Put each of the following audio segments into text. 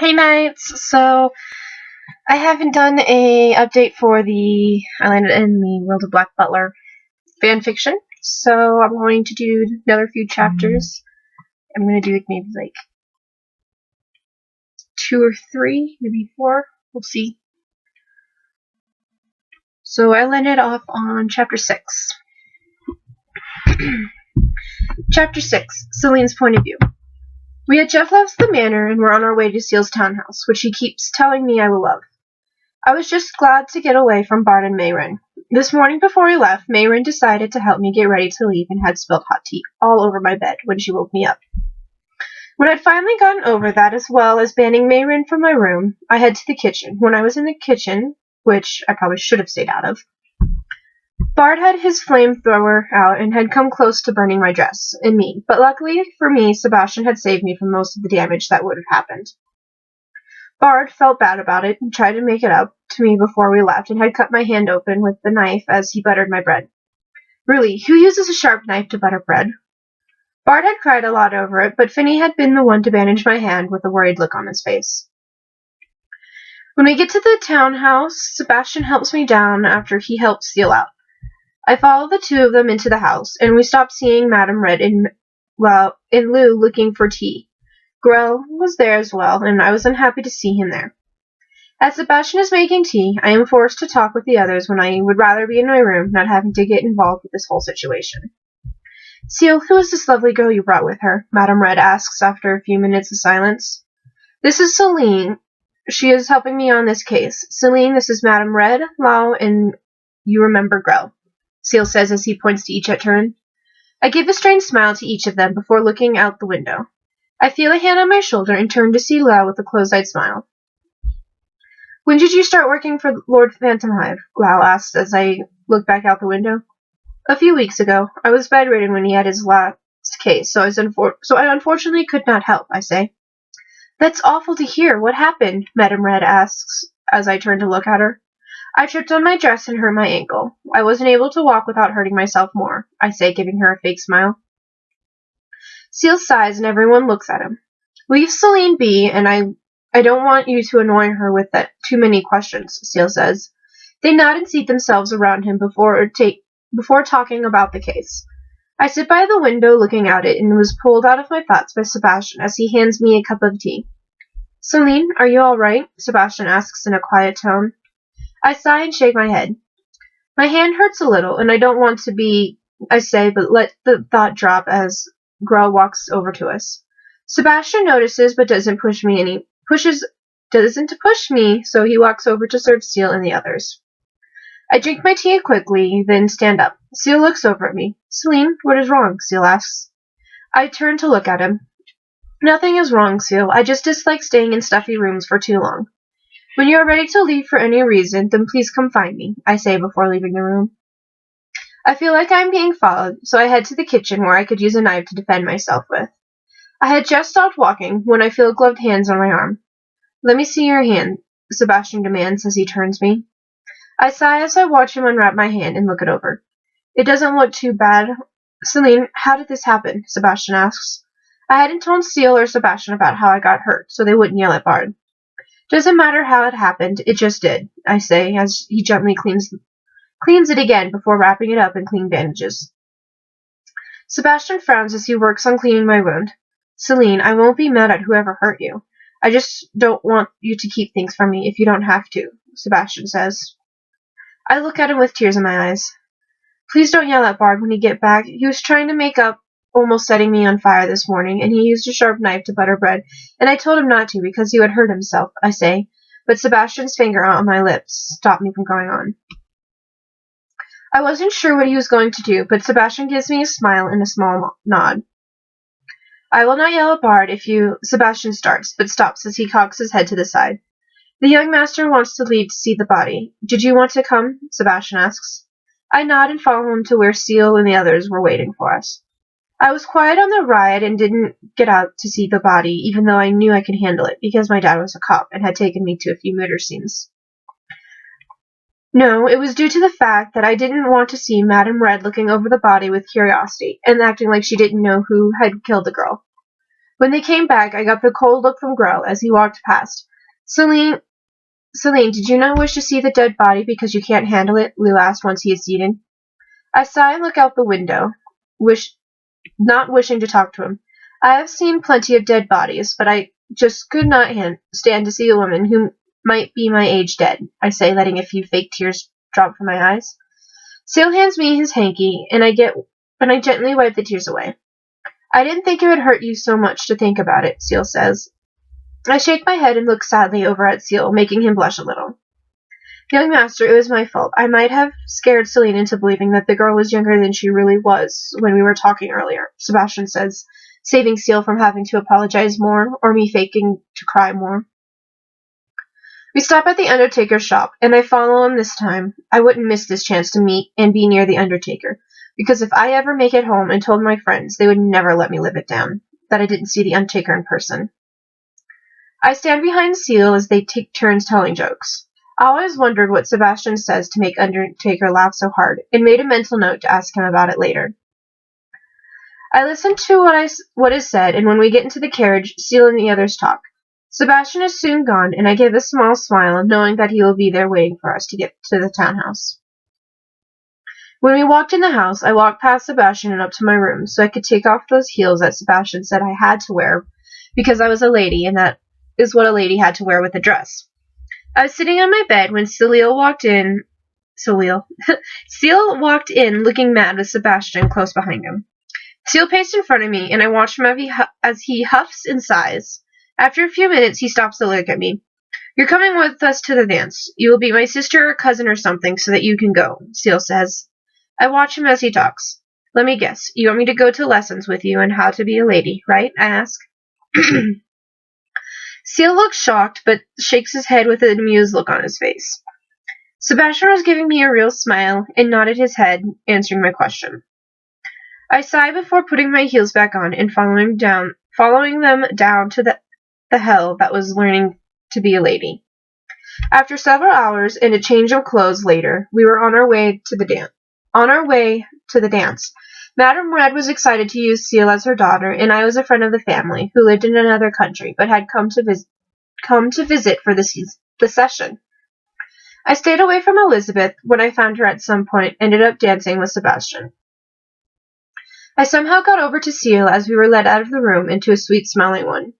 Hey mates, so I haven't done a update for the Island in the World of Black Butler fan fiction, so I'm going to do another few chapters. I'm going to do maybe two or three, maybe four. We'll see. So I landed off on chapter 6. Chapter 6, Celine's point of view. We had just left the manor and were on our way to Seal's townhouse, which he keeps telling me I will love. I was just glad to get away from Bart and Mayrin. This morning before we left, Mayrin decided to help me get ready to leave and had spilled hot tea all over my bed when she woke me up. When I'd finally gotten over that, as well as banning Mayrin from my room, I head to the kitchen. When I was in the kitchen, which I probably should have stayed out of, Bart had his flamethrower out and had come close to burning my dress and me, but luckily for me, Sebastian had saved me from most of the damage that would have happened. Bard felt bad about it and tried to make it up to me before we left and had cut my hand open with the knife as he buttered my bread. Really, who uses a sharp knife to butter bread? Bard had cried a lot over it, but Finney had been the one to bandage my hand with a worried look on his face. When we get to the townhouse, Sebastian helps me down after he helps Seal out. I follow the two of them into the house, and we stop seeing Madame Red in Lou looking for tea. Grell was there as well, and I was unhappy to see him there. As Sebastian is making tea, I am forced to talk with the others when I would rather be in my room, not having to get involved with this whole situation. Seal, who is this lovely girl you brought with her? Madame Red asks after a few minutes of silence. This is Celine. She is helping me on this case. Celine, this is Madame Red, Lau, and you remember Grell, Seal says as he points to each at turn. I give a strange smile to each of them before looking out the window. I feel a hand on my shoulder and turn to see Lau with a closed-eyed smile. When did you start working for Lord Phantomhive? Lau asked as I looked back out the window. A few weeks ago. I was bedridden when he had his last case, so I unfortunately could not help, I say. That's awful to hear. What happened? Madame Red asks as I turn to look at her. I tripped on my dress and hurt my ankle. I wasn't able to walk without hurting myself more, I say, giving her a fake smile. Seal sighs and everyone looks at him. Leave Celine be, and I don't want you to annoy her with too many questions, Seal says. They nod and seat themselves around him before talking about the case. I sit by the window looking at it and was pulled out of my thoughts by Sebastian as he hands me a cup of tea. Celine, are you all right? Sebastian asks in a quiet tone. I sigh and shake my head. My hand hurts a little, and I don't want to be, I say, but let the thought drop as Grell walks over to us. Sebastian notices but doesn't push me, so he walks over to serve Seal and the others. I drink my tea quickly, then stand up. Seal looks over at me. Celine, what is wrong? Seal asks. I turn to look at him. Nothing is wrong, Seal. I just dislike staying in stuffy rooms for too long. When you are ready to leave for any reason, then please come find me, I say before leaving the room. I feel like I am being followed, so I head to the kitchen where I could use a knife to defend myself with. I had just stopped walking when I feel gloved hands on my arm. Let me see your hand, Sebastian demands as he turns me. I sigh as I watch him unwrap my hand and look it over. It doesn't look too bad. Celine, how did this happen? Sebastian asks. I hadn't told Seal or Sebastian about how I got hurt, so they wouldn't yell at Bard. Doesn't matter how it happened, it just did, I say, as he gently cleans it again before wrapping it up in clean bandages. Sebastian frowns as he works on cleaning my wound. Celine, I won't be mad at whoever hurt you. I just don't want you to keep things from me if you don't have to, Sebastian says. I look at him with tears in my eyes. Please don't yell at Bard when you get back. He was trying to make up almost setting me on fire this morning, and he used a sharp knife to butter bread, and I told him not to because he would hurt himself, I say, but Sebastian's finger on my lips stopped me from going on. I wasn't sure what he was going to do, but Sebastian gives me a smile and a small nod. I will not yell at Bard if you... Sebastian starts, but stops as he cocks his head to the side. The young master wants to leave to see the body. Did you want to come? Sebastian asks. I nod and follow him to where Seal and the others were waiting for us. I was quiet on the ride and didn't get out to see the body, even though I knew I could handle it, because my dad was a cop and had taken me to a few murder scenes. No, it was due to the fact that I didn't want to see Madame Red looking over the body with curiosity and acting like she didn't know who had killed the girl. When they came back, I got the cold look from Grow as he walked past. Celine, did you not wish to see the dead body because you can't handle it? Lou asked once he had seated. I sigh and look out the window, not wishing to talk to him. I have seen plenty of dead bodies, but I just could not stand to see a woman who might be my age dead, I say, letting a few fake tears drop from my eyes. Seal hands me his hanky, and I gently wipe the tears away. I didn't think it would hurt you so much to think about it, Seal says. I shake my head and look sadly over at Seal, making him blush a little. Young master, it was my fault. I might have scared Celine into believing that the girl was younger than she really was when we were talking earlier, Sebastian says, saving Seal from having to apologize more, or me faking to cry more. We stop at the undertaker's shop, and I follow him this time. I wouldn't miss this chance to meet and be near the undertaker, because if I ever make it home and told my friends, they would never let me live it down, that I didn't see the undertaker in person. I stand behind Seal as they take turns telling jokes. I always wondered what Sebastian says to make Undertaker laugh so hard, and made a mental note to ask him about it later. I listen to what is said, and when we get into the carriage, Seal and the others talk. Sebastian is soon gone, and I give a small smile, knowing that he will be there waiting for us to get to the townhouse. When we walked in the house, I walked past Sebastian and up to my room, so I could take off those heels that Sebastian said I had to wear, because I was a lady, and that is what a lady had to wear with a dress. I was sitting on my bed when Seal walked in, looking mad with Sebastian close behind him. Seal paced in front of me, and I watched him as he huffs and sighs. After a few minutes, he stops to look at me. You're coming with us to the dance. You will be my sister or cousin or something so that you can go, Seal says. I watch him as he talks. Let me guess. You want me to go to lessons with you on how to be a lady, right? I ask. Seal looks shocked, but shakes his head with an amused look on his face. Sebastian was giving me a real smile and nodded his head, answering my question. I sigh before putting my heels back on and following them down to the hell that was learning to be a lady. After several hours and a change of clothes later, we were on our way to the dance. Madame Red was excited to use Seal as her daughter, and I was a friend of the family who lived in another country but had come to visit for the session. I stayed away from Elizabeth when I found her at some point, ended up dancing with Sebastian. I somehow got over to Seal as we were led out of the room into a sweet-smelling one.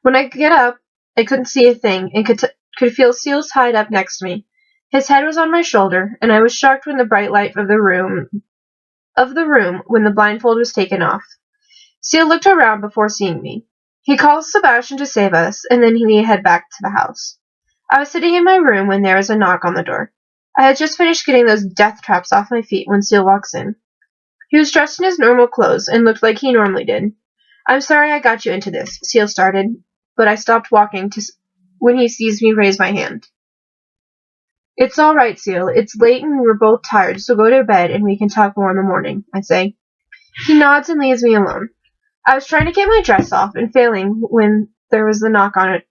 When I get up, I couldn't see a thing and could feel Seal tied up next to me. His head was on my shoulder, and I was shocked when the bright light of the room when the blindfold was taken off. Seal looked around before seeing me. He calls Sebastian to save us, and then he head back to the house. I was sitting in my room when there was a knock on the door. I had just finished getting those death traps off my feet when Seal walks in. He was dressed in his normal clothes and looked like he normally did. I'm sorry I got you into this, Seal started, but I stopped walking when he sees me raise my hand. It's all right, Seal. It's late and we're both tired, so go to bed and we can talk more in the morning, I say. He nods and leaves me alone. I was trying to get my dress off and failing when there was another knock on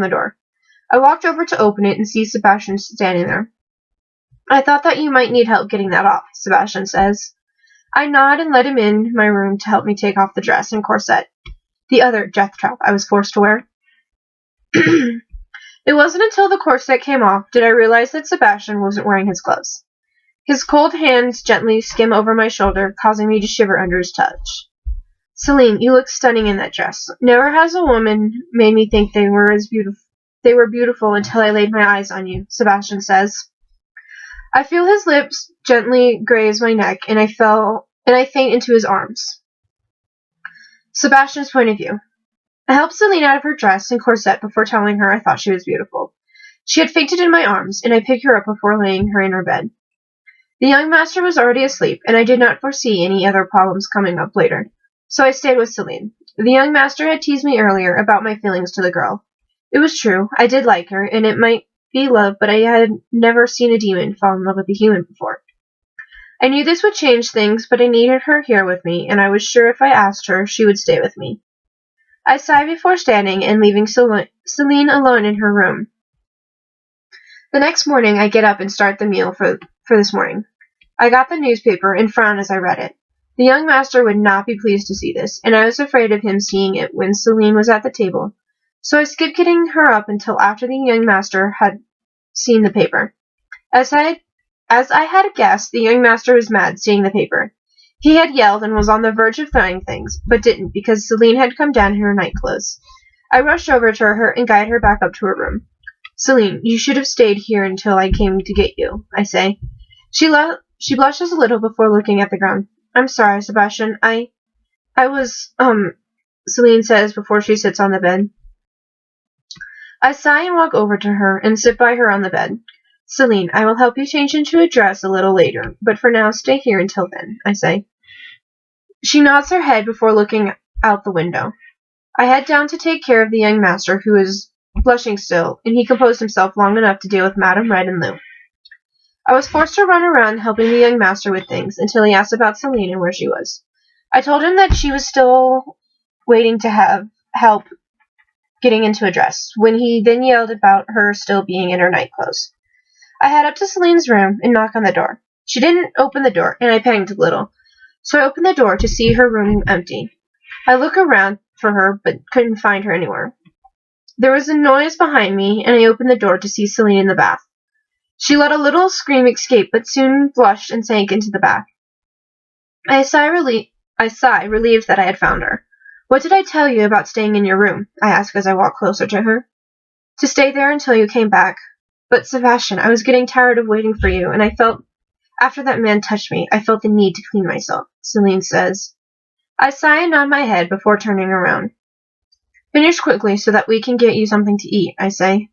the door. I walked over to open it and see Sebastian standing there. I thought that you might need help getting that off, Sebastian says. I nod and let him in my room to help me take off the dress and corset, the other death trap I was forced to wear. It wasn't until the corset came off did I realize that Sebastian wasn't wearing his clothes. His cold hands gently skim over my shoulder, causing me to shiver under his touch. Celine, you look stunning in that dress. Never has a woman made me think they were beautiful until I laid my eyes on you, Sebastian says. I feel his lips gently graze my neck, and I faint into his arms. Sebastian's point of view. I helped Celine out of her dress and corset before telling her I thought she was beautiful. She had fainted in my arms, and I picked her up before laying her in her bed. The young master was already asleep, and I did not foresee any other problems coming up later, so I stayed with Celine. The young master had teased me earlier about my feelings to the girl. It was true, I did like her, and it might be love, but I had never seen a demon fall in love with a human before. I knew this would change things, but I needed her here with me, and I was sure if I asked her, she would stay with me. I sighed before standing and leaving Celine alone in her room. The next morning, I get up and start the meal for this morning. I got the newspaper and frowned as I read it. The young master would not be pleased to see this, and I was afraid of him seeing it when Celine was at the table, so I skipped getting her up until after the young master had seen the paper. As I had guessed, the young master was mad seeing the paper. He had yelled and was on the verge of throwing things, but didn't because Celine had come down in her night clothes. I rushed over to her and guided her back up to her room. Celine, you should have stayed here until I came to get you, I say. She blushes a little before looking at the ground. I'm sorry, Sebastian. I was, Celine says before she sits on the bed. I sigh and walk over to her and sit by her on the bed. Celine, I will help you change into a dress a little later, but for now stay here until then, I say. She nods her head before looking out the window. I head down to take care of the young master, who is blushing still, and he composed himself long enough to deal with Madame Red and Lou. I was forced to run around helping the young master with things until he asked about Celine and where she was. I told him that she was still waiting to have help getting into a dress, when he then yelled about her still being in her night clothes. I head up to Celine's room and knock on the door. She didn't open the door, and I panicked a little, so I opened the door to see her room empty. I look around for her, but couldn't find her anywhere. There was a noise behind me, and I opened the door to see Celine in the bath. She let a little scream escape, but soon blushed and sank into the bath. I sigh, relieved that I had found her. What did I tell you about staying in your room? I asked as I walked closer to her. To stay there until you came back. But, Sebastian, I was getting tired of waiting for you, and I felt, after that man touched me, I felt the need to clean myself, Celine says. I sigh and nod my head before turning around. Finish quickly so that we can get you something to eat, I say.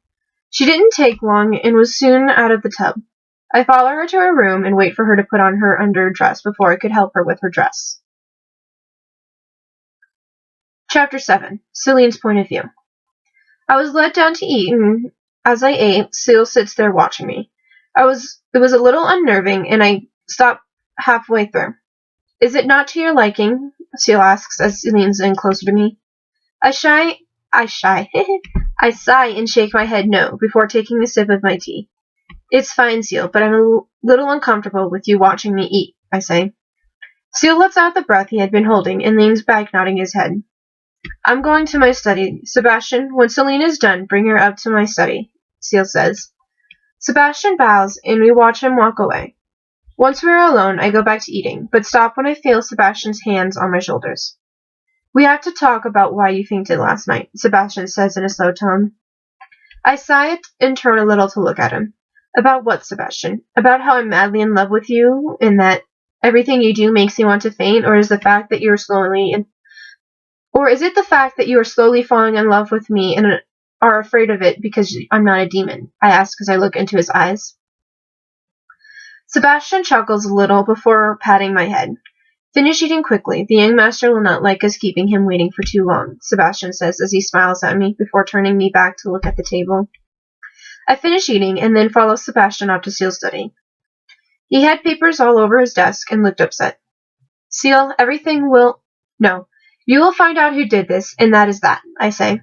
She didn't take long and was soon out of the tub. I follow her to her room and wait for her to put on her underdress before I could help her with her dress. Chapter 7. Celine's Point of View. I was led down to eat, and as I ate, Cecile sits there watching me. It was a little unnerving, and I stopped halfway through. Is it not to your liking? Cecile asks as she leans in closer to me. I sigh and shake my head no before taking a sip of my tea. It's fine, Cecile, but I'm a little uncomfortable with you watching me eat, I say. Cecile lets out the breath he had been holding and leans back, nodding his head. I'm going to my study. Sebastian, when Celine is done, bring her up to my study, Cecile says. Sebastian bows, and we watch him walk away. Once we are alone, I go back to eating, but stop when I feel Sebastian's hands on my shoulders. We have to talk about why you fainted last night, Sebastian says in a slow tone. I sigh and turn a little to look at him. About what, Sebastian? About how I'm madly in love with you, and that everything you do makes me want to faint, or is it the fact that you are slowly falling in love with me and are afraid of it because I'm not a demon? I ask as I look into his eyes. Sebastian chuckles a little before patting my head. Finish eating quickly. The young master will not like us keeping him waiting for too long, Sebastian says as he smiles at me before turning me back to look at the table. I finish eating and then follow Sebastian up to Cecile's study. He had papers all over his desk and looked upset. Cecile, you will find out who did this, and that is that, I say.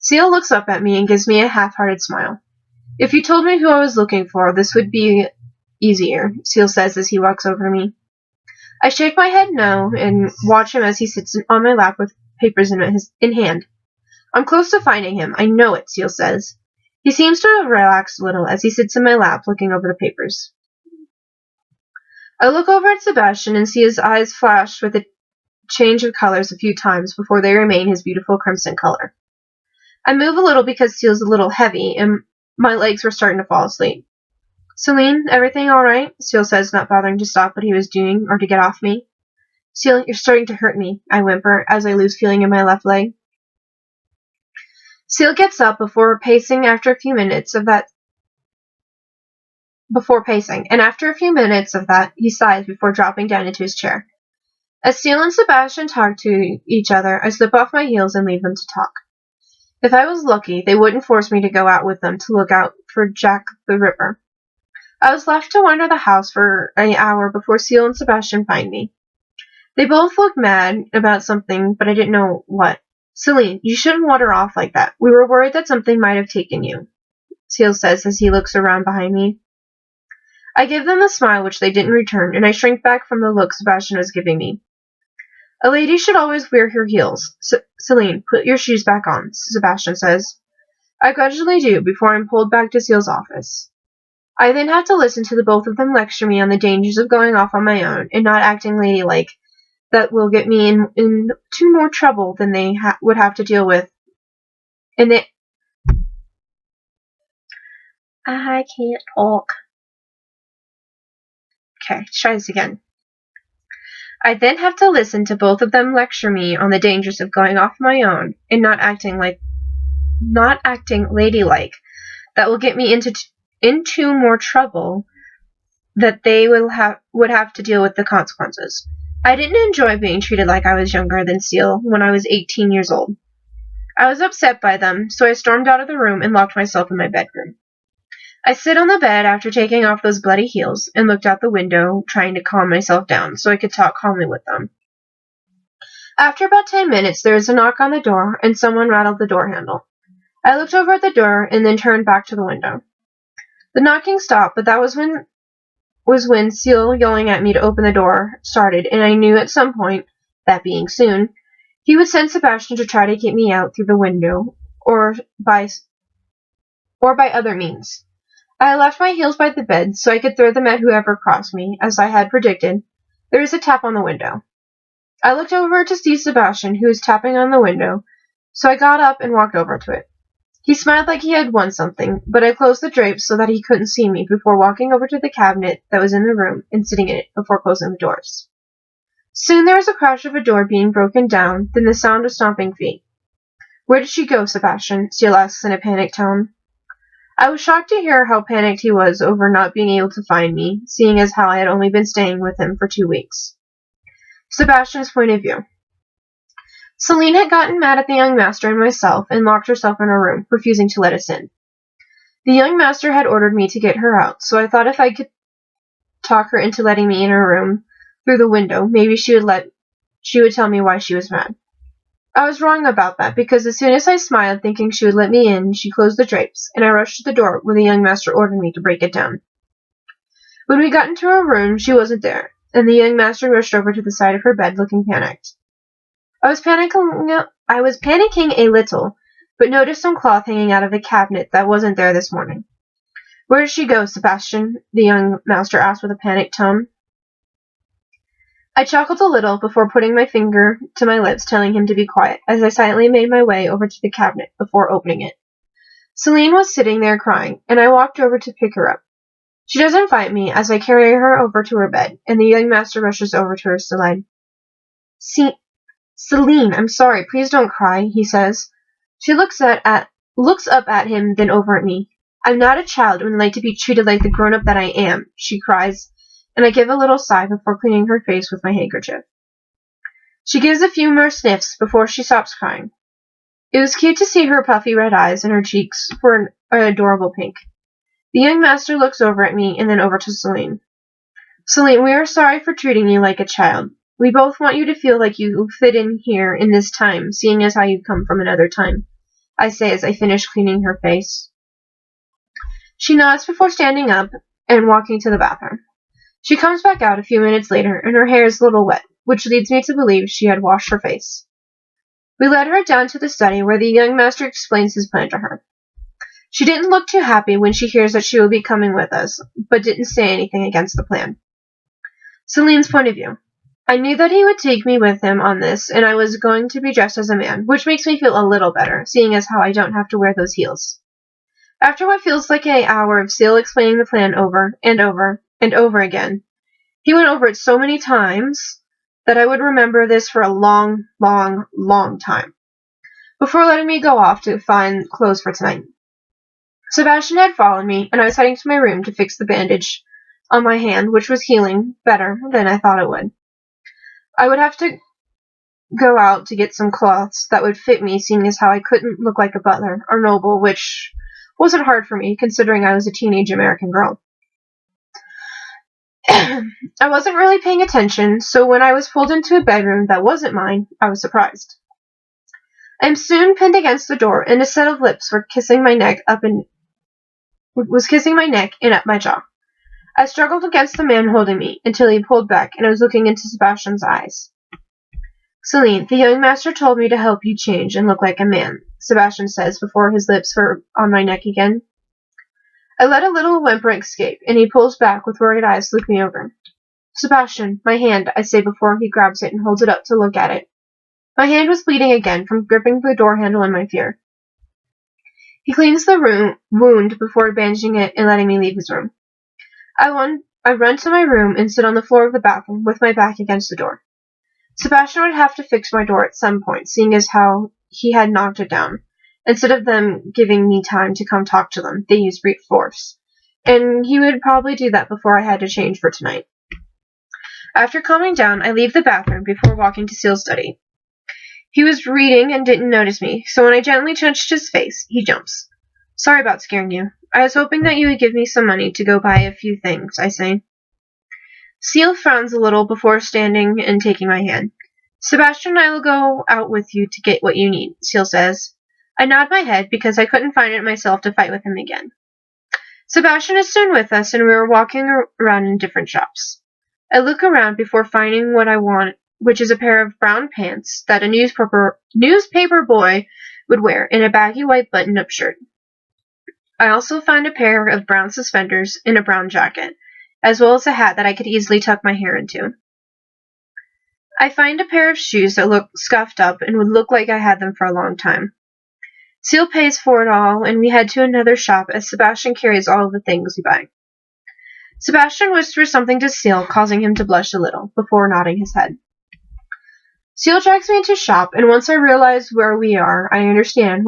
Cecile looks up at me and gives me a half-hearted smile. If you told me who I was looking for, this would be easier, Cecile says as he walks over to me. I shake my head no and watch him as he sits on my lap with papers in hand. I'm close to finding him. I know it, Cecile says. He seems to have relaxed a little as he sits in my lap looking over the papers. I look over at Sebastian and see his eyes flash with a change of colors a few times before they remain his beautiful crimson color. I move a little because Cecile's a little heavy and my legs were starting to fall asleep. Celine, everything all right? Cecile says, not bothering to stop what he was doing or to get off me. Cecile, you're starting to hurt me, I whimper as I lose feeling in my left leg. Cecile gets up before pacing, and after a few minutes of that, he sighs before dropping down into his chair. As Cecile and Sebastian talk to each other, I slip off my heels and leave them to talk. If I was lucky, they wouldn't force me to go out with them to look out for Jack the Ripper. I was left to wander the house for an hour before Cecile and Sebastian find me. They both looked mad about something, but I didn't know what. Celine, you shouldn't wander off like that. We were worried that something might have taken you, Cecile says as he looks around behind me. I give them a smile which they didn't return, and I shrink back from the look Sebastian was giving me. A lady should always wear her heels. Celine, put your shoes back on, Sebastian says. I gradually do, before I'm pulled back to Seal's office. I then have to listen to the both of them lecture me on the dangers of going off on my own and not acting ladylike. That will get me into more trouble than they would have to deal with. And they... I can't talk. Okay, try this again. I then have to listen to both of them lecture me on the dangers of going off my own and not acting ladylike. That will get me into more trouble that they would have to deal with the consequences. I didn't enjoy being treated like I was younger than Seal when I was 18 years old. I was upset by them, so I stormed out of the room and locked myself in my bedroom. I sit on the bed after taking off those bloody heels and looked out the window, trying to calm myself down so I could talk calmly with them. After about 10 minutes, there was a knock on the door, and someone rattled the door handle. I looked over at the door and then turned back to the window. The knocking stopped, but that was when Seal yelling at me to open the door started, and I knew at some point, that being soon, he would send Sebastian to try to get me out through the window or by other means. I left my heels by the bed so I could throw them at whoever crossed me, as I had predicted. There was a tap on the window. I looked over to see Sebastian, who was tapping on the window, so I got up and walked over to it. He smiled like he had won something, but I closed the drapes so that he couldn't see me before walking over to the cabinet that was in the room and sitting in it before closing the doors. Soon there was a crash of a door being broken down, then the sound of stomping feet. Where did she go, Sebastian? Seal asks in a panicked tone. I was shocked to hear how panicked he was over not being able to find me, seeing as how I had only been staying with him for 2 weeks. Sebastian's point of view. Celine had gotten mad at the young master and myself and locked herself in her room, refusing to let us in. The young master had ordered me to get her out, so I thought if I could talk her into letting me in her room through the window, maybe she would tell me why she was mad. I was wrong about that, because as soon as I smiled, thinking she would let me in, she closed the drapes, and I rushed to the door where the young master ordered me to break it down. When we got into her room, she wasn't there, and the young master rushed over to the side of her bed, looking panicked. I was panicking a little, but noticed some cloth hanging out of the cabinet that wasn't there this morning. Where did she go, Sebastian? The young master asked with a panicked tone. I chuckled a little before putting my finger to my lips, telling him to be quiet, as I silently made my way over to the cabinet before opening it. Celine was sitting there crying, and I walked over to pick her up. She doesn't fight me as I carry her over to her bed, and the young master rushes over to her side. Celine, I'm sorry, please don't cry, he says. She looks up at him, then over at me. I'm not a child and would like to be treated like the grown-up that I am, she cries, and I give a little sigh before cleaning her face with my handkerchief. She gives a few more sniffs before she stops crying. It was cute to see her puffy red eyes and her cheeks were an adorable pink. The young master looks over at me and then over to Celine. Celine, we are sorry for treating you like a child. We both want you to feel like you fit in here in this time, seeing as how you've come from another time, I say as I finish cleaning her face. She nods before standing up and walking to the bathroom. She comes back out a few minutes later, and her hair is a little wet, which leads me to believe she had washed her face. We led her down to the study, where the young master explains his plan to her. She didn't look too happy when she hears that she will be coming with us, but didn't say anything against the plan. Celine's point of view. I knew that he would take me with him on this, and I was going to be dressed as a man, which makes me feel a little better, seeing as how I don't have to wear those heels. After what feels like an hour of Seal explaining the plan over and over and over again, he went over it so many times that I would remember this for a long, long, long time, before letting me go off to find clothes for tonight. Sebastian had followed me, and I was heading to my room to fix the bandage on my hand, which was healing better than I thought it would. I would have to go out to get some cloths that would fit me, seeing as how I couldn't look like a butler or noble, which wasn't hard for me, considering I was a teenage American girl. I wasn't really paying attention, so when I was pulled into a bedroom that wasn't mine, I was surprised. I am soon pinned against the door, and a set of lips were kissing my neck and up my jaw. I struggled against the man holding me until he pulled back and I was looking into Sebastian's eyes. Celine, the young master told me to help you change and look like a man, Sebastian says before his lips were on my neck again. I let a little whimper escape, and he pulls back with worried eyes to look me over. Sebastian, my hand, I say before he grabs it and holds it up to look at it. My hand was bleeding again from gripping the door handle in my fear. He cleans the wound before bandaging it and letting me leave his room. I run to my room and sit on the floor of the bathroom with my back against the door. Sebastian would have to fix my door at some point, seeing as how he had knocked it down. Instead of them giving me time to come talk to them, they used brute force. And he would probably do that before I had to change for tonight. After calming down, I leave the bathroom before walking to Seal's study. He was reading and didn't notice me, so when I gently touched his face, he jumps. Sorry about scaring you. I was hoping that you would give me some money to go buy a few things, I say. Seal frowns a little before standing and taking my hand. Sebastian and I will go out with you to get what you need, Seal says. I nod my head because I couldn't find it myself to fight with him again. Sebastian is soon with us and we are walking around in different shops. I look around before finding what I want, which is a pair of brown pants that a newspaper boy would wear and a baggy white button-up shirt. I also find a pair of brown suspenders and a brown jacket, as well as a hat that I could easily tuck my hair into. I find a pair of shoes that look scuffed up and would look like I had them for a long time. Seal pays for it all, and we head to another shop as Sebastian carries all of the things we buy. Sebastian whispers something to Seal, causing him to blush a little, before nodding his head. Seal drags me into shop, and once I realize where we are, I understand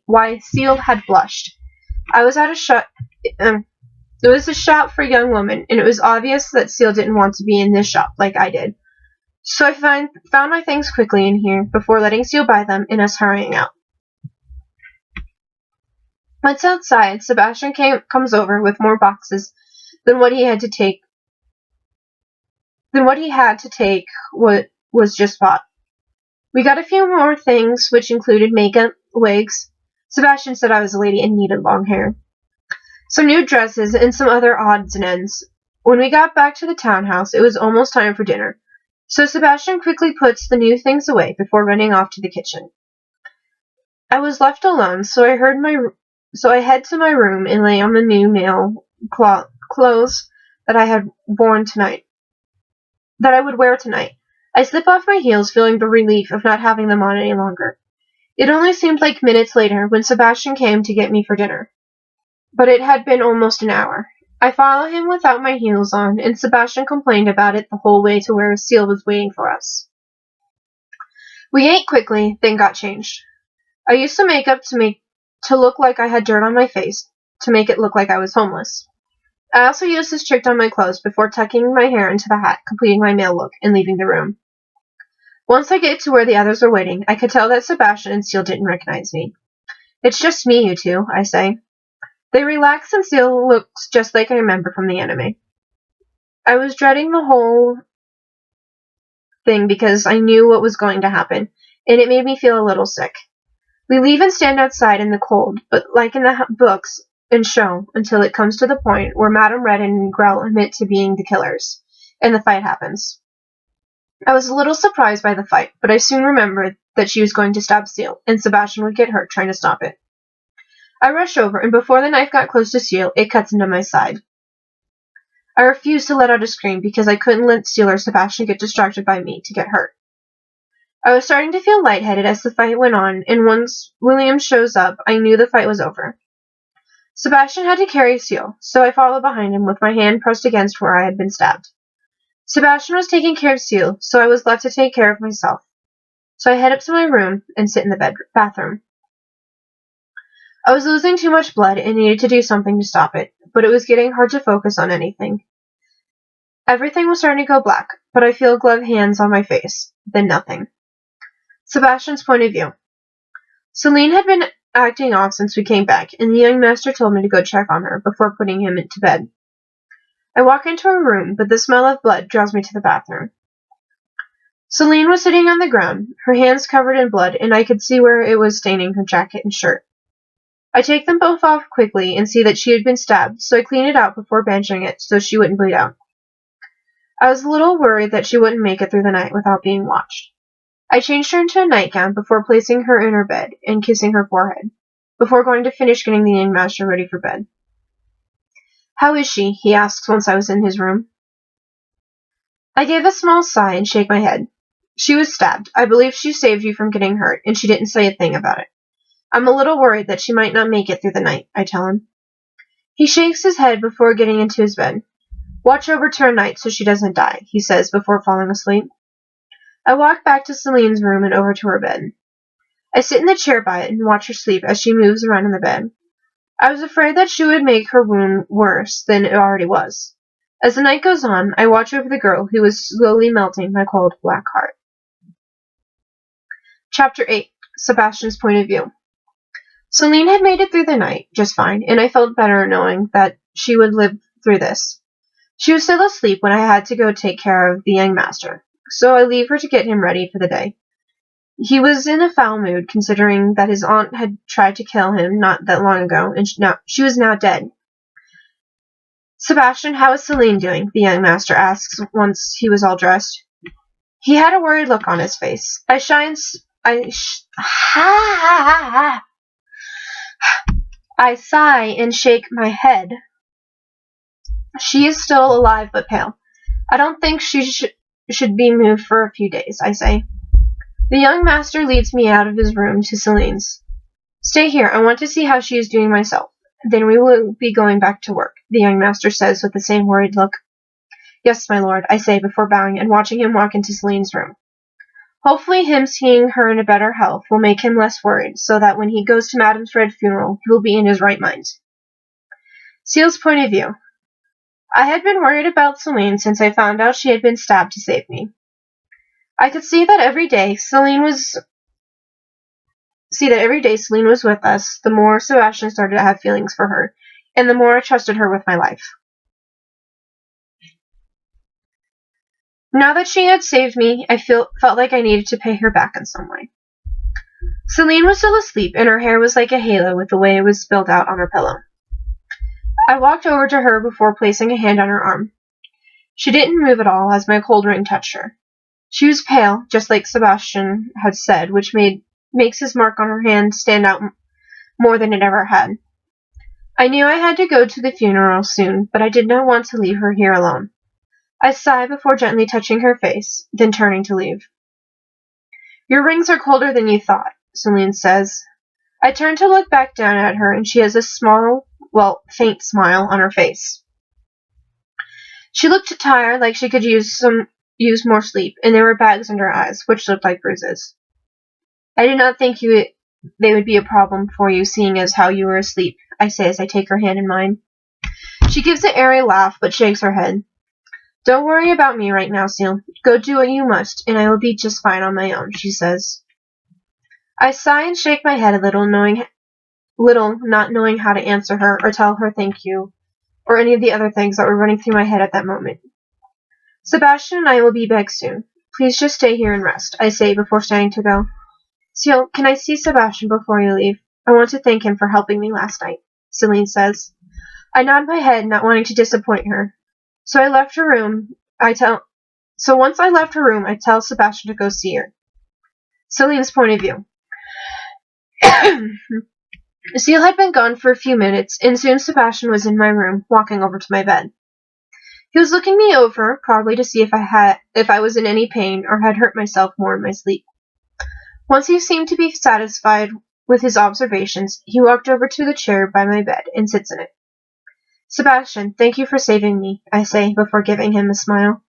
why Seal had blushed. I was at a shop. It was a shop for young women, and it was obvious that Seal didn't want to be in this shop like I did. So I found my things quickly in here before letting Seal buy them and us hurrying out. Once outside, Sebastian comes over with more boxes than what he had to take. What was just bought. We got a few more things, which included makeup, wigs. Sebastian said I was a lady and needed long hair. Some new dresses and some other odds and ends. When we got back to the townhouse, it was almost time for dinner. So Sebastian quickly puts the new things away before running off to the kitchen. I was left alone, so I head to my room and lay on the new male clothes that I would wear tonight. I slip off my heels, feeling the relief of not having them on any longer. It only seemed like minutes later when Sebastian came to get me for dinner. But it had been almost an hour. I follow him without my heels on, and Sebastian complained about it the whole way to where Seal was waiting for us. We ate quickly, then got changed. I used some makeup to look like I had dirt on my face, to make it look like I was homeless. I also used this trick on my clothes before tucking my hair into the hat, completing my male look, and leaving the room. Once I get to where the others were waiting, I could tell that Sebastian and Seal didn't recognize me. It's just me, you two, I say. They relax and Seal looks just like I remember from the anime. I was dreading the whole thing because I knew what was going to happen, and it made me feel a little sick. We leave and stand outside in the cold, but like in the books and show, until it comes to the point where Madame Red and Grell admit to being the killers, and the fight happens. I was a little surprised by the fight, but I soon remembered that she was going to stab Seal, and Sebastian would get hurt trying to stop it. I rush over, and before the knife got close to Seal, it cuts into my side. I refused to let out a scream because I couldn't let Seal or Sebastian get distracted by me to get hurt. I was starting to feel lightheaded as the fight went on, and once William shows up, I knew the fight was over. Sebastian had to carry Seal, so I followed behind him with my hand pressed against where I had been stabbed. Sebastian was taking care of Seal, so I was left to take care of myself. So I head up to my room and sit in the bathroom. I was losing too much blood and needed to do something to stop it, but it was getting hard to focus on anything. Everything was starting to go black, but I feel gloved hands on my face, then nothing. Sebastian's point of view. Celine had been acting off since we came back, and the young master told me to go check on her before putting him to bed. I walk into her room, but the smell of blood draws me to the bathroom. Celine was sitting on the ground, her hands covered in blood, and I could see where it was staining her jacket and shirt. I take them both off quickly and see that she had been stabbed, so I clean it out before bandaging it so she wouldn't bleed out. I was a little worried that she wouldn't make it through the night without being watched. I changed her into a nightgown before placing her in her bed and kissing her forehead, before going to finish getting the young master ready for bed. "How is she?" he asks once I was in his room. I gave a small sigh and shake my head. "She was stabbed. I believe she saved you from getting hurt, and she didn't say a thing about it. I'm a little worried that she might not make it through the night," I tell him. He shakes his head before getting into his bed. "Watch over to her night so she doesn't die," he says before falling asleep. I walk back to Celine's room and over to her bed. I sit in the chair by it and watch her sleep as she moves around in the bed. I was afraid that she would make her wound worse than it already was. As the night goes on, I watch over the girl who is slowly melting my cold black heart. Chapter 8. Sebastian's Point of View. Celine had made it through the night just fine, and I felt better knowing that she would live through this. She was still asleep when I had to go take care of the young master, so I leave her to get him ready for the day. He was in a foul mood, considering that his aunt had tried to kill him not that long ago, and she was now dead. "Sebastian, how is Celine doing?" the young master asks once he was all dressed. He had a worried look on his face. I sigh and shake my head. "She is still alive but pale. I don't think she should be moved for a few days," I say. The young master leads me out of his room to Celine's. "Stay here. I want to see how she is doing myself. Then we will be going back to work," the young master says with the same worried look. "Yes, my lord," I say before bowing and watching him walk into Celine's room. Hopefully him seeing her in a better health will make him less worried, so that when he goes to Madame's red funeral, he will be in his right mind. Ciel's point of view. I had been worried about Celine since I found out she had been stabbed to save me. I could see that every day Celine was with us, the more Sebastian started to have feelings for her, and the more I trusted her with my life. Now that she had saved me, I felt like I needed to pay her back in some way. Celine was still asleep, and her hair was like a halo with the way it was spilled out on her pillow. I walked over to her before placing a hand on her arm. She didn't move at all as my cold ring touched her. She was pale, just like Sebastian had said, which makes his mark on her hand stand out more than it ever had. I knew I had to go to the funeral soon, but I did not want to leave her here alone. I sighed before gently touching her face, then turning to leave. "Your rings are colder than you thought," Celine says. I turn to look back down at her, and she has a faint smile on her face. She looked tired, like she could use more sleep, and there were bags under her eyes, which looked like bruises. "I did not think they would be a problem for you, seeing as how you were asleep," I say as I take her hand in mine. She gives an airy laugh, but shakes her head. "Don't worry about me right now, Ciel. Go do what you must, and I will be just fine on my own," she says. I sigh and shake my head a little, not knowing how to answer her or tell her thank you, or any of the other things that were running through my head at that moment. "Sebastian and I will be back soon. Please just stay here and rest," I say before standing to go. "Ciel, can I see Sebastian before you leave? I want to thank him for helping me last night," Celine says. I nod my head, not wanting to disappoint her. Once I left her room, I tell Sebastian to go see her. Celine's point of view. Ciel had been gone for a few minutes, and soon Sebastian was in my room, walking over to my bed. He was looking me over, probably to see if I was in any pain or had hurt myself more in my sleep. Once he seemed to be satisfied with his observations, he walked over to the chair by my bed and sits in it. "Sebastian, thank you for saving me," I say before giving him a smile.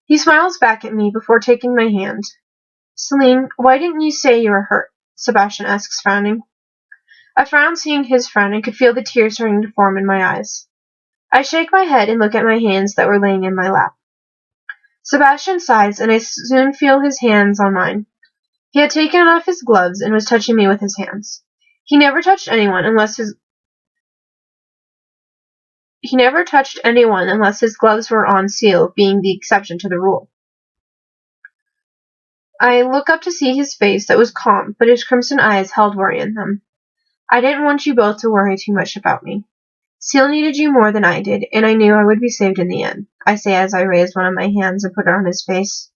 He smiles back at me before taking my hand. "Celine, why didn't you say you were hurt?" Sebastian asks, frowning. I frowned, seeing his frown, and could feel the tears starting to form in my eyes. I shake my head and look at my hands that were laying in my lap. Sebastian sighs, and I soon feel his hands on mine. He had taken off his gloves and was touching me with his hands. He never touched anyone unless his gloves were on Ciel, being the exception to the rule. I look up to see his face that was calm, but his crimson eyes held worry in them. I didn't want you both to worry too much about me. Seal needed you more than I did, and I knew I would be saved in the end, I say as I raise one of my hands and put it on his face.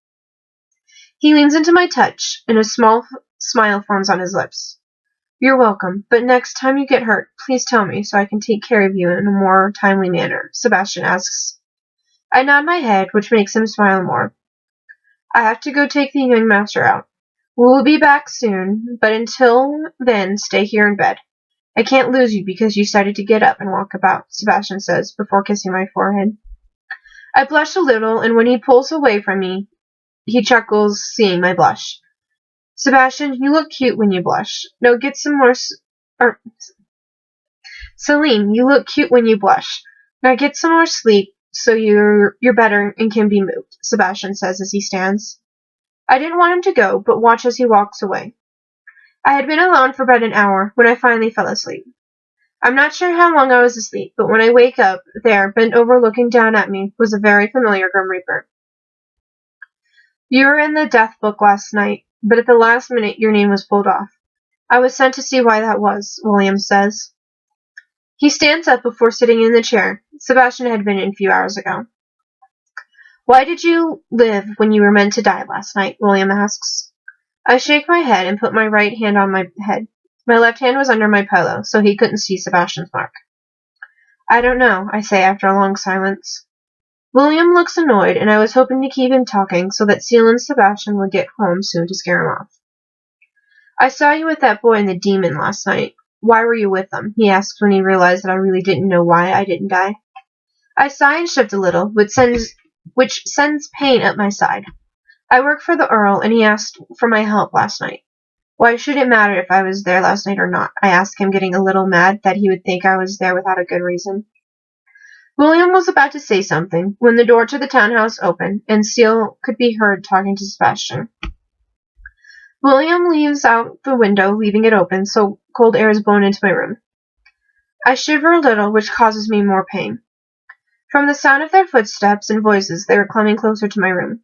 He leans into my touch, and a small smile forms on his lips. You're welcome, but next time you get hurt, please tell me so I can take care of you in a more timely manner, Sebastian asks. I nod my head, which makes him smile more. I have to go take the young master out. We will be back soon, but until then, stay here in bed. I can't lose you because you decided to get up and walk about, Sebastian says, before kissing my forehead. I blush a little, and when he pulls away from me, he chuckles, seeing my blush. Sebastian, you look cute when you blush. No, get some more Celine, you look cute when you blush. Now get some more sleep so you're better and can be moved, Sebastian says as he stands. I didn't want him to go, but watch as he walks away. I had been alone for about an hour when I finally fell asleep. I'm not sure how long I was asleep, but when I wake up, there, bent over looking down at me, was a very familiar Grim Reaper. You were in the death book last night, but at the last minute your name was pulled off. I was sent to see why that was, William says. He stands up before sitting in the chair Sebastian had been in a few hours ago. Why did you live when you were meant to die last night? William asks. I shake my head and put my right hand on my head. My left hand was under my pillow, so he couldn't see Sebastian's mark. I don't know, I say after a long silence. William looks annoyed, and I was hoping to keep him talking so that Seal and Sebastian would get home soon to scare him off. I saw you with that boy and the demon last night. Why were you with them? He asked when he realized that I really didn't know why I didn't die. I sigh and shift a little, which sends pain up my side. I work for the Earl, and he asked for my help last night. Why should it matter if I was there last night or not? I asked him, getting a little mad that he would think I was there without a good reason. William was about to say something when the door to the townhouse opened, and Seal could be heard talking to Sebastian. William leaves out the window, leaving it open, so cold air is blown into my room. I shiver a little, which causes me more pain. From the sound of their footsteps and voices, they were coming closer to my room.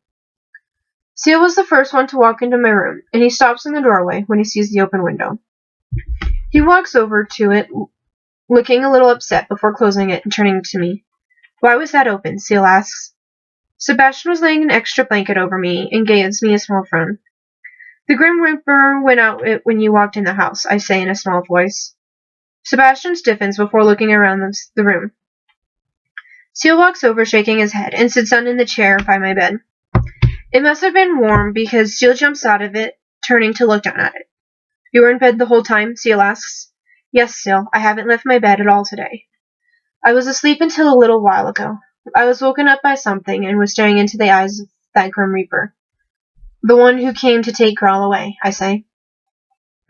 Seal was the first one to walk into my room, and he stops in the doorway when he sees the open window. He walks over to it, looking a little upset before closing it and turning to me. Why was that open? Seal asks. Sebastian was laying an extra blanket over me and gives me a small frown. The Grim Reaper went out when you walked in the house, I say in a small voice. Sebastian stiffens before looking around the room. Seal walks over, shaking his head, and sits down in the chair by my bed. It must have been warm because Seal jumps out of it, turning to look down at it. You were in bed the whole time? Seal asks. Yes, Seal. I haven't left my bed at all today. I was asleep until a little while ago. I was woken up by something and was staring into the eyes of that Grim Reaper. The one who came to take Grawl away, I say.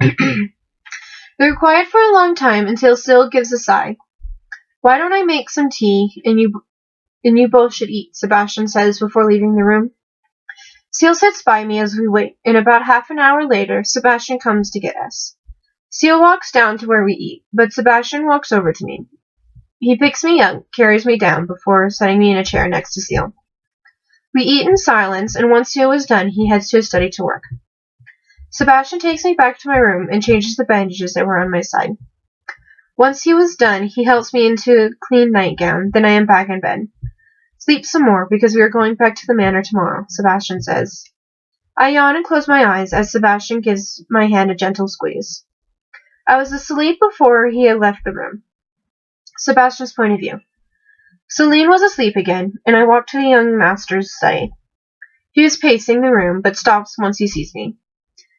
They're quiet for a long time until Seal gives a sigh. Why don't I make some tea and you both should eat, Sebastian says before leaving the room. Seal sits by me as we wait, and about half an hour later, Sebastian comes to get us. Seal walks down to where we eat, but Sebastian walks over to me. He picks me up, carries me down before setting me in a chair next to Seal. We eat in silence, and once Seal is done, he heads to his study to work. Sebastian takes me back to my room and changes the bandages that were on my side. Once he was done, he helps me into a clean nightgown, then I am back in bed. Sleep some more, because we are going back to the manor tomorrow, Sebastian says. I yawn and close my eyes as Sebastian gives my hand a gentle squeeze. I was asleep before he had left the room. Sebastian's point of view. Celine was asleep again, and I walked to the young master's study. He is pacing the room, but stops once he sees me.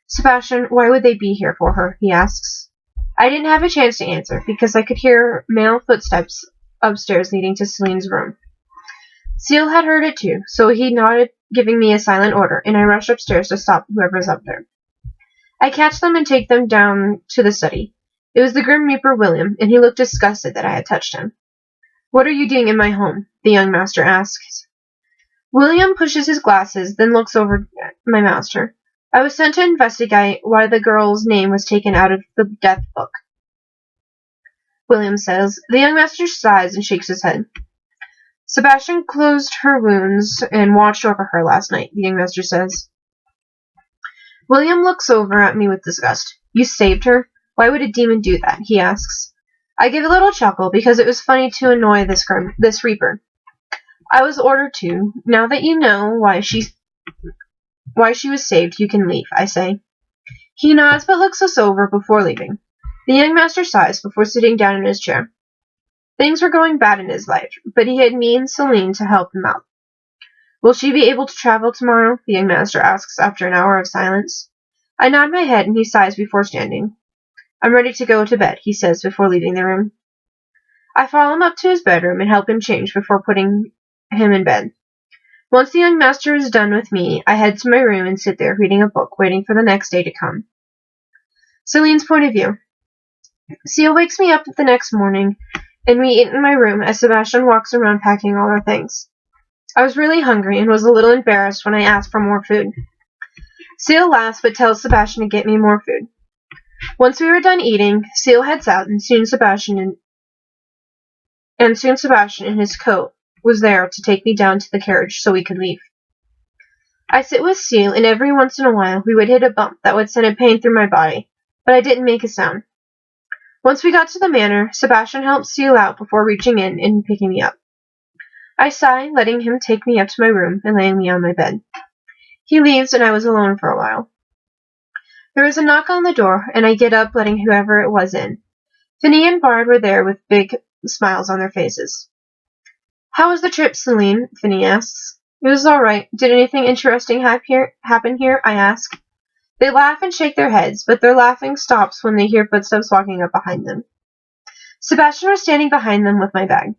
Sebastian, why would they be here for her? He asks. I didn't have a chance to answer, because I could hear male footsteps upstairs leading to Celine's room. Seal had heard it too, so he nodded, giving me a silent order, and I rush upstairs to stop whoever's up there. I catch them and take them down to the study. It was the Grim Reaper William, and he looked disgusted that I had touched him. What are you doing in my home? The young master asks. William pushes his glasses, then looks over at my master. I was sent to investigate why the girl's name was taken out of the death book, William says. The young master sighs and shakes his head. Sebastian closed her wounds and watched over her last night, the young master says. William looks over at me with disgust. You saved her? Why would a demon do that? He asks. I give a little chuckle because it was funny to annoy this reaper. I was ordered to. Now that you know why she was saved, you can leave, I say. He nods but looks us over before leaving. The young master sighs before sitting down in his chair. Things were going bad in his life, but he had me and Celine to help him out. Will she be able to travel tomorrow? The young master asks after an hour of silence. I nod my head and he sighs before standing. I'm ready to go to bed, he says before leaving the room. I follow him up to his bedroom and help him change before putting him in bed. Once the young master is done with me, I head to my room and sit there reading a book, waiting for the next day to come. Celine's point of view. Seal wakes me up the next morning, and we eat in my room as Sebastian walks around packing all our things. I was really hungry and was a little embarrassed when I asked for more food. Seal laughs but tells Sebastian to get me more food. Once we were done eating, Seal heads out, and soon Sebastian in his coat was there to take me down to the carriage so we could leave. I sit with Seal, and every once in a while we would hit a bump that would send a pain through my body, but I didn't make a sound. Once we got to the manor, Sebastian helped Seal out before reaching in and picking me up. I sigh, letting him take me up to my room and laying me on my bed. He leaves, and I was alone for a while. There was a knock on the door, and I get up, letting whoever it was in. Finney and Bard were there with big smiles on their faces. How was the trip, Celine? Finney asks. It was all right. Did anything interesting happen here? I ask. They laugh and shake their heads, but their laughing stops when they hear footsteps walking up behind them. Sebastian was standing behind them with my bag.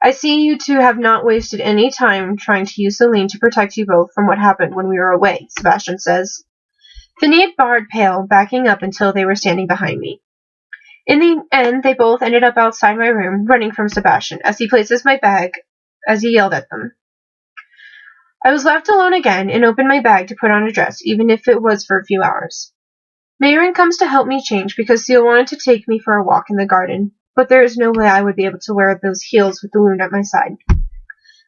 I see you two have not wasted any time trying to use Celine to protect you both from what happened when we were away, Sebastian says. Finney and Bard pale, backing up until they were standing behind me. In the end, they both ended up outside my room, running from Sebastian, as he places my bag, as he yelled at them. I was left alone again, and opened my bag to put on a dress, even if it was for a few hours. Mayron comes to help me change because Seal wanted to take me for a walk in the garden, but there is no way I would be able to wear those heels with the wound at my side.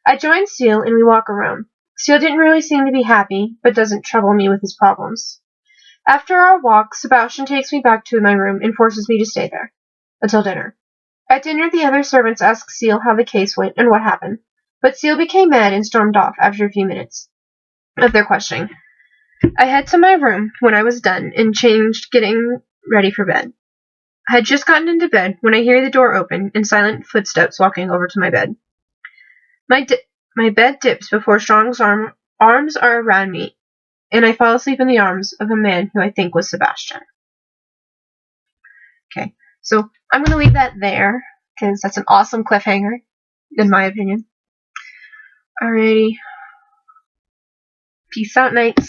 I join Seal, and we walk around. Seal didn't really seem to be happy, but doesn't trouble me with his problems. After our walk, Sebastian takes me back to my room and forces me to stay there until dinner. At dinner, the other servants ask Seal how the case went and what happened, but Seal became mad and stormed off after a few minutes of their questioning. I head to my room when I was done and changed, getting ready for bed. I had just gotten into bed when I hear the door open and silent footsteps walking over to my bed. My bed dips before Strong's arms are around me, and I fall asleep in the arms of a man who I think was Sebastian. Okay, so I'm going to leave that there, because that's an awesome cliffhanger, in my opinion. Alrighty. Peace out, knights.